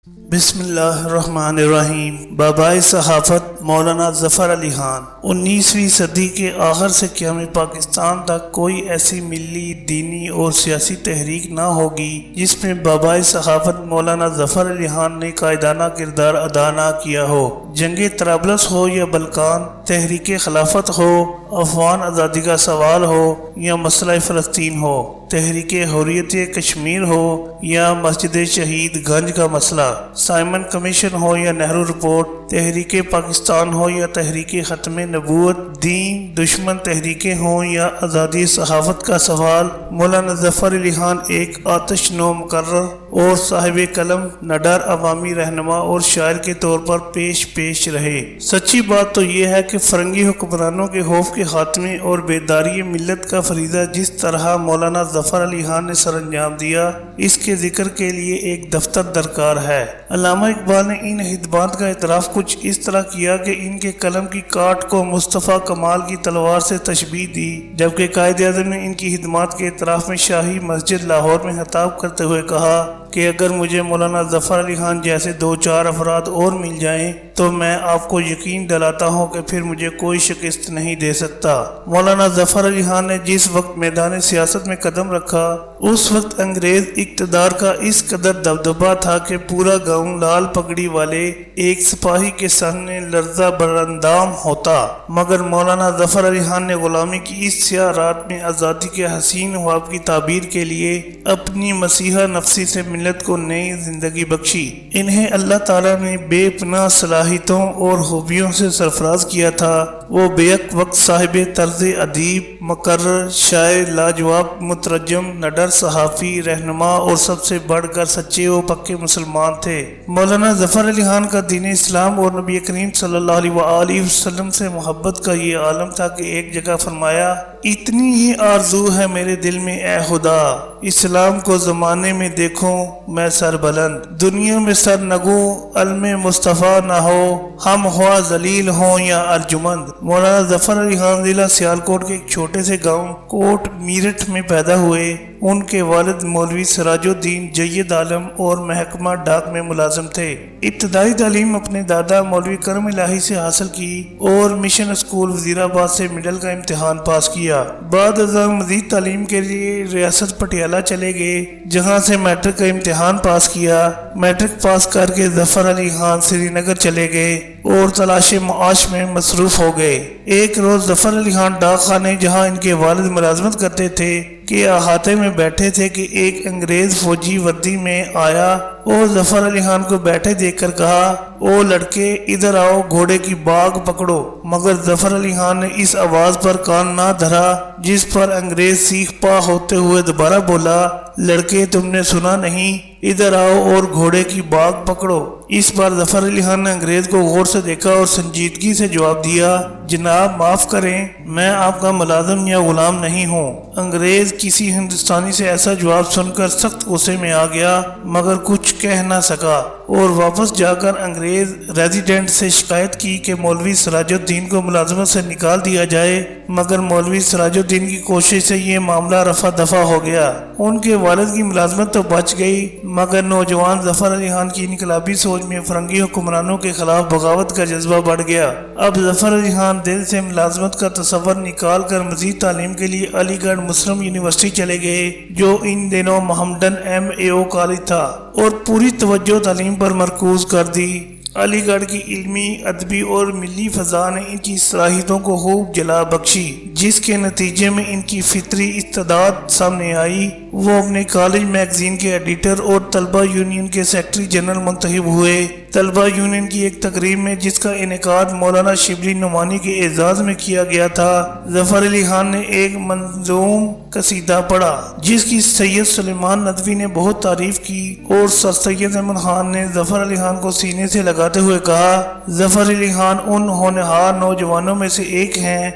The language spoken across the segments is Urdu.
بسم اللہ الرحمن الرحیم۔ بابائے صحافت مولانا ظفر علی خان۔ 19ویں صدی کے آخر سے قیام پاکستان تک کوئی ایسی ملی، دینی اور سیاسی تحریک نہ ہوگی جس میں بابائے صحافت مولانا ظفر علی خان نے قائدانہ کردار ادا نہ کیا ہو۔ جنگ طرابلس ہو یا بلکان، تحریک خلافت ہو، افغان آزادی کا سوال ہو یا مسئلہ فلسطین ہو، تحریک حریت کشمیر ہو یا مسجد شہید گنج کا مسئلہ، سائمن کمیشن ہو یا نہرو رپورٹ، تحریک پاکستان ہو یا تحریک ختم نبوت، دین دشمن تحریکیں ہوں یا آزادی صحافت کا سوال، مولانا ظفر علی خان ایک آتش نو مقرر اور صاحب قلم، نڈر عوامی رہنما اور شاعر کے طور پر پیش رہے۔ سچی بات تو یہ ہے کہ فرنگی حکمرانوں کے خوف کے خاتمے اور بیداری ملت کا فریضہ جس طرح مولانا ظفر علی خان نے سر انجام دیا، اس کے ذکر کے لیے ایک دفتر درکار ہے۔ علامہ اقبال نے ان خدمات کا اعتراف کچھ اس طرح کیا کہ ان کے قلم کی کاٹ کو مصطفیٰ کمال کی تلوار سے تشبیہ دی، جبکہ قائد اعظم نے ان کی خدمات کے اعتراف میں شاہی مسجد لاہور میں خطاب کرتے ہوئے کہا کہ اگر مجھے مولانا ظفر علی خان جیسے 2-4 افراد اور مل جائیں تو میں آپ کو یقین دلاتا ہوں کہ پھر مجھے کوئی شکست نہیں دے سکتا۔ مولانا ظفر علی خان نے جس وقت میدان سیاست میں قدم رکھا، اس وقت انگریز اقتدار کا اس قدر دبدبہ تھا کہ پورا گاؤں لال پگڑی والے ایک سپاہی کے سامنے لرزہ براندام ہوتا، مگر مولانا ظفر علی خان نے غلامی کی اس سیاہ رات میں آزادی کے حسین خواب کی تعبیر کے لیے اپنی مسیحا نفسی سے ملت کو نئی زندگی بخشی۔ انہیں اللہ تعالیٰ نے بے پناہ صلاحیتوں اور خوبیوں سے سرفراز کیا تھا۔ وہ بیک وقت صاحب طرز ادیب، مقرر، شاعر، لاجواب مترجم، نڈر صحافی، رہنما اور سب سے بڑھ کر سچے و پکے مسلمان تھے۔ مولانا ظفر علی خان کا دین اسلام اور نبی کریم صلی اللہ علیہ وآلہ وسلم سے محبت کا یہ عالم تھا کہ ایک جگہ فرمایا، اتنی ہی آرزو ہے میرے دل میں اے خدا، اسلام کو زمانے میں دیکھوں میں سر بلند، دنیا میں سر نگوں، علم مصطفیٰ نہ ہو، ہم خواہ ذلیل ہوں یا ارجمند۔ مولانا ظفر علی خان ضلع سیالکوٹ کے ایک چھوٹے سے گاؤں کوٹ میرٹھ میں پیدا ہوئے۔ ان کے والد مولوی سراج الدین جید عالم اور محکمہ ڈاک میں ملازم تھے۔ ابتدائی تعلیم اپنے دادا مولوی کرم الہی سے حاصل کی اور مشن اسکول وزیرآباد سے مڈل کا امتحان پاس کیا۔ بعد ازاں مزید تعلیم کے لیے ریاست پٹیالہ چلے گئے، جہاں سے میٹرک کا امتحان پاس کیا۔ میٹرک پاس کر کے ظفر علی خان سری نگر چلے گئے اور تلاش معاش میں مصروف ہو گئے۔ ایک روز ظفر علی خان ڈاک خانے، جہاں ان کے والد ملازمت کرتے تھے، کے احاطے میں بیٹھے تھے کہ ایک انگریز فوجی وردی میں آیا اور ظفر علی خان کو بیٹھے دیکھ کر کہا، او لڑکے ادھر آؤ، گھوڑے کی باگ پکڑو۔ مگر ظفر علی خان نے اس آواز پر کان نہ دھرا، جس پر انگریز سیخ پا ہوتے ہوئے دوبارہ بولا، لڑکے تم نے سنا نہیں، ادھر آؤ اور گھوڑے کی باگ پکڑو۔ اس بار ظفر علی خان نے انگریز کو غور سے دیکھا اور سنجیدگی سے جواب دیا، جناب معاف کریں، میں آپ کا ملازم یا غلام نہیں ہوں۔ انگریز کسی ہندوستانی سے ایسا جواب سن کر سخت غصے میں آ گیا، مگر کچھ کہہ نہ سکا اور واپس جا کر انگریز ریزیڈنٹ سے شکایت کی کہ مولوی سراج الدین کو ملازمت سے نکال دیا جائے، مگر مولوی سراج الدین کی کوشش سے یہ معاملہ رفع دفع ہو گیا۔ ان کے والد کی ملازمت تو بچ گئی، مگر نوجوان ظفر علی خان کی انقلابی سوچ میں فرنگی حکمرانوں کے خلاف بغاوت کا جذبہ بڑھ گیا۔ اب ظفر علی خان دل سے ملازمت کا تصور نکال کر مزید تعلیم کے لیے علی گڑھ مسلم یونیورسٹی چلے گئے، جو ان دنوں محمدن MAO کالج تھا، اور پوری توجہ تعلیم پر مرکوز کر دی۔ علی گڑھ کی علمی، ادبی اور ملی فضا نے ان کی صلاحیتوں کو خوب جلا بخشی، جس کے نتیجے میں ان کی فطری استعداد سامنے آئی۔ وہ اپنے کالج میگزین کے ایڈیٹر اور طلبہ یونین کے سیکرٹری جنرل منتخب ہوئے۔ طلبہ یونین کی ایک تقریب میں، جس کا انعقاد مولانا شبلی نعمانی کے اعزاز میں کیا گیا تھا، ظفر علی خان نے ایک منظوم قصیدہ پڑھا، جس کی سید سلیمان ندوی نے بہت تعریف کی، اور سر سید احمد خان نے ظفر علی خان کو سینے سے لگاتے ہوئے کہا، ظفر علی خان ان ہونہار نوجوانوں میں سے ایک ہیں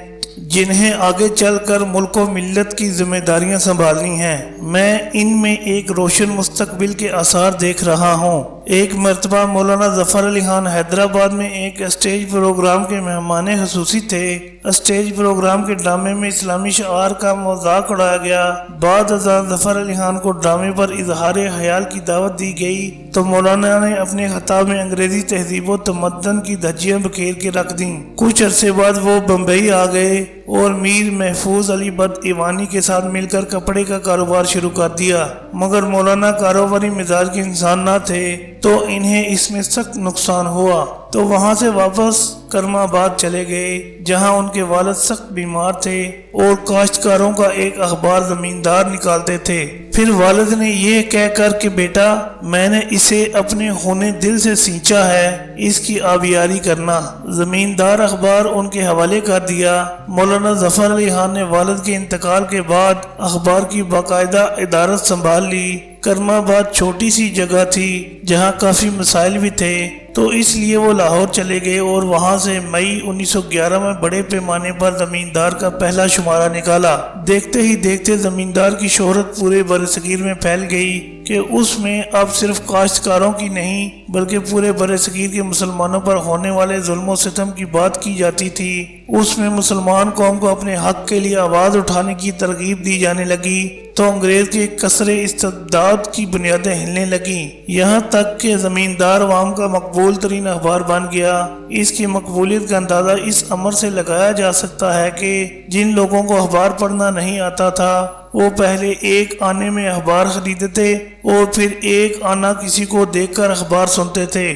جنہیں آگے چل کر ملک و ملت کی ذمہ داریاں سنبھالنی ہیں۔ میں ان میں ایک روشن مستقبل کے آثار دیکھ رہا ہوں۔ ایک مرتبہ مولانا ظفر علی خان حیدرآباد میں ایک اسٹیج پروگرام کے مہمان خصوصی تھے۔ اسٹیج پروگرام کے ڈرامے میں اسلامی شعار کا مذاق اڑایا گیا۔ بعد ازاں ظفر علی خان کو ڈرامے پر اظہار خیال کی دعوت دی گئی تو مولانا نے اپنے خطاب میں انگریزی تہذیب و تمدن کی دھجیاں بکھیر کے رکھ دیں۔ کچھ عرصے بعد وہ بمبئی آ گئے اور میر محفوظ علی بٹ ایوانی کے ساتھ مل کر کپڑے کا کاروبار شروع کر دیا، مگر مولانا کاروباری مزاج کے انسان نہ تھے تو انہیں اس میں سخت نقصان ہوا، تو وہاں سے واپس کرم آباد چلے گئے جہاں ان کے والد سخت بیمار تھے اور کاشتکاروں کا ایک اخبار زمیندار نکالتے تھے۔ پھر والد نے یہ کہہ کر کہ بیٹا میں نے اسے اپنے خون دل سے سینچا ہے، اس کی آبیاری کرنا، زمیندار اخبار ان کے حوالے کر دیا۔ مولانا ظفر علی خان نے والد کے انتقال کے بعد اخبار کی باقاعدہ ادارت سنبھال لی۔ کرم آباد چھوٹی سی جگہ تھی جہاں کافی مسائل بھی تھے، تو اس لیے وہ لاہور چلے گئے اور وہاں سے مئی 1911 میں بڑے پیمانے پر زمیندار کا پہلا شمارہ نکالا۔ دیکھتے ہی دیکھتے زمیندار کی شہرت پورے برصغیر میں پھیل گئی کہ اس میں اب صرف کاشتکاروں کی نہیں بلکہ پورے برصغیر کے مسلمانوں پر ہونے والے ظلم و ستم کی بات کی جاتی تھی۔ اس میں مسلمان قوم کو اپنے حق کے لیے آواز اٹھانے کی ترغیب دی جانے لگی تو انگریز کے کثر استبداد کی بنیادیں ہلنے لگیں، یہاں تک کہ زمیندار عوام کا مقبول ترین اخبار بن گیا۔ اس کی مقبولیت کا اندازہ اس امر سے لگایا جا سکتا ہے کہ جن لوگوں کو اخبار پڑھنا نہیں آتا تھا وہ پہلے ایک آنے میں اخبار خریدتے اور پھر ایک آنا کسی کو دیکھ کر اخبار سنتے تھے۔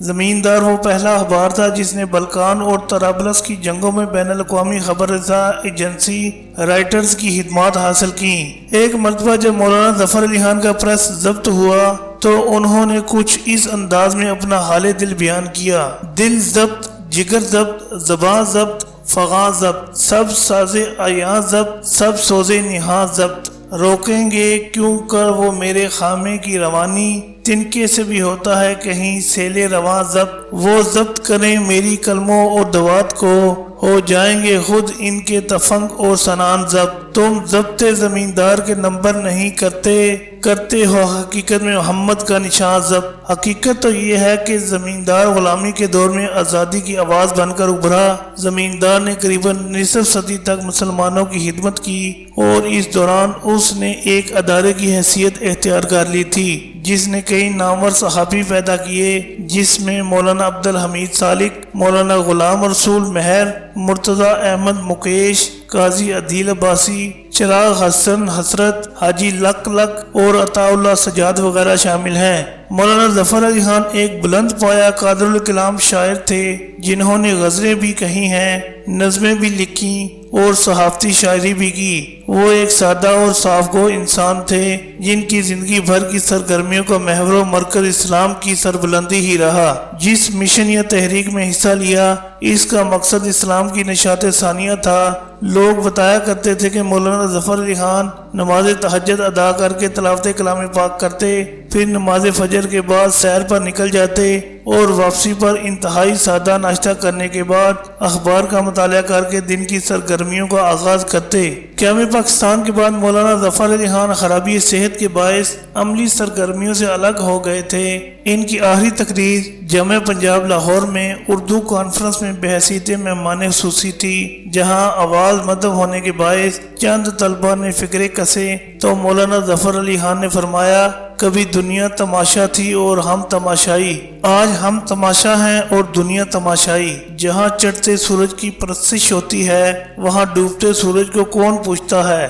زمیندار وہ پہلا اخبار تھا جس نے بلکان اور طرابلس کی جنگوں میں بین الاقوامی خبر رساں ایجنسی رائٹرز کی خدمات حاصل کی۔ ایک مرتبہ جب مولانا ظفر علی خان کا پریس ضبط ہوا تو انہوں نے کچھ اس انداز میں اپنا حال دل بیان کیا: دل ضبط، جگر ضبط، زباں ضبط، فغاں ضبط، سب ساز عیاں ضبط، سب سوز نہاں ضبط، روکیں گے کیوں کر وہ میرے خامے کی روانی، تنکے سے بھی ہوتا ہے کہیں سیل رواں ضبط، وہ ضبط کریں میری کلموں اور دوات کو، ہو جائیں گے خود ان کے تفنگ اور سنان ضبط۔ تم ضبط زمیندار کے نمبر نہیں کرتے ہو حقیقت میں محمد کا نشان ضبط۔ حقیقت تو یہ ہے کہ زمیندار غلامی کے دور میں آزادی کی آواز بن کر ابھرا۔ زمیندار نے قریباً نصف صدی تک مسلمانوں کی خدمت کی اور اس دوران اس نے ایک ادارے کی حیثیت اختیار کر لی تھی جس نے کئی نامور صحافی پیدا کیے، جس میں مولانا عبدالحمید سالک، مولانا غلام رسول مہر، مرتضی احمد مکیش، قاضی عدیل عباسی، چراغ حسن حسرت، حاجی لک لک اور عطا اللہ سجاد وغیرہ شامل ہیں۔ مولانا ظفر علی خان ایک بلند پایا قادر الکلام شاعر تھے جنہوں نے غزلیں بھی کہی ہیں، نظمیں بھی لکھیں اور صحافتی شاعری بھی کی۔ وہ ایک سادہ اور صاف گو انسان تھے جن کی زندگی بھر کی سرگرمیوں کا محور و مرکز اسلام کی سربلندی ہی رہا۔ جس مشن یا تحریک میں حصہ لیا اس کا مقصد اسلام کی نشاط ثانیہ تھا۔ لوگ بتایا کرتے تھے کہ مولانا ظفر علی خان نماز تہجد ادا کر کے تلاوت کلام پاک کرتے، پھر نماز فجر کے بعد سیر پر نکل جاتے اور واپسی پر انتہائی سادہ ناشتہ کرنے کے بعد اخبار کا مطالعہ کر کے دن کی سرگرمیوں کا آغاز کرتے۔ قیام پاکستان کے بعد مولانا ظفر علی خان خرابی صحت کے باعث عملی سرگرمیوں سے الگ ہو گئے تھے۔ ان کی آخری تقریر جامعہ پنجاب لاہور میں اردو کانفرنس میں بحیثیت مہمان خصوصی تھی، جہاں آواز مدب ہونے کے باعث چند طلبہ نے فکرے کسے تو مولانا ظفر علی خان نے فرمایا: کبھی دنیا تماشا تھی اور ہم تماشائی، آج ہم تماشا ہیں اور دنیا تماشائی۔ جہاں چڑھتے سورج کی پرستش ہوتی ہے وہاں ڈوبتے سورج کو کون پوچھتا ہے۔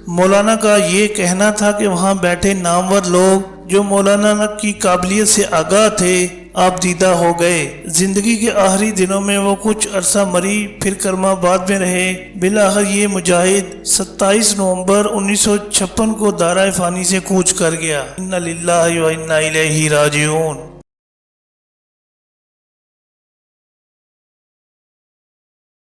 مولانا کا یہ کہنا تھا کہ وہاں بیٹھے نامور لوگ جو مولانا کی قابلیت سے آگاہ تھے آپ دیدہ ہو گئے۔ زندگی کے آخری دنوں میں وہ کچھ عرصہ مری، پھر کرم آباد میں رہے۔ بالآخر یہ مجاہد 27 نومبر 1956 کو دارائے فانی سے کوچ کر گیا۔ انا للہ و انا الیہ راجعون۔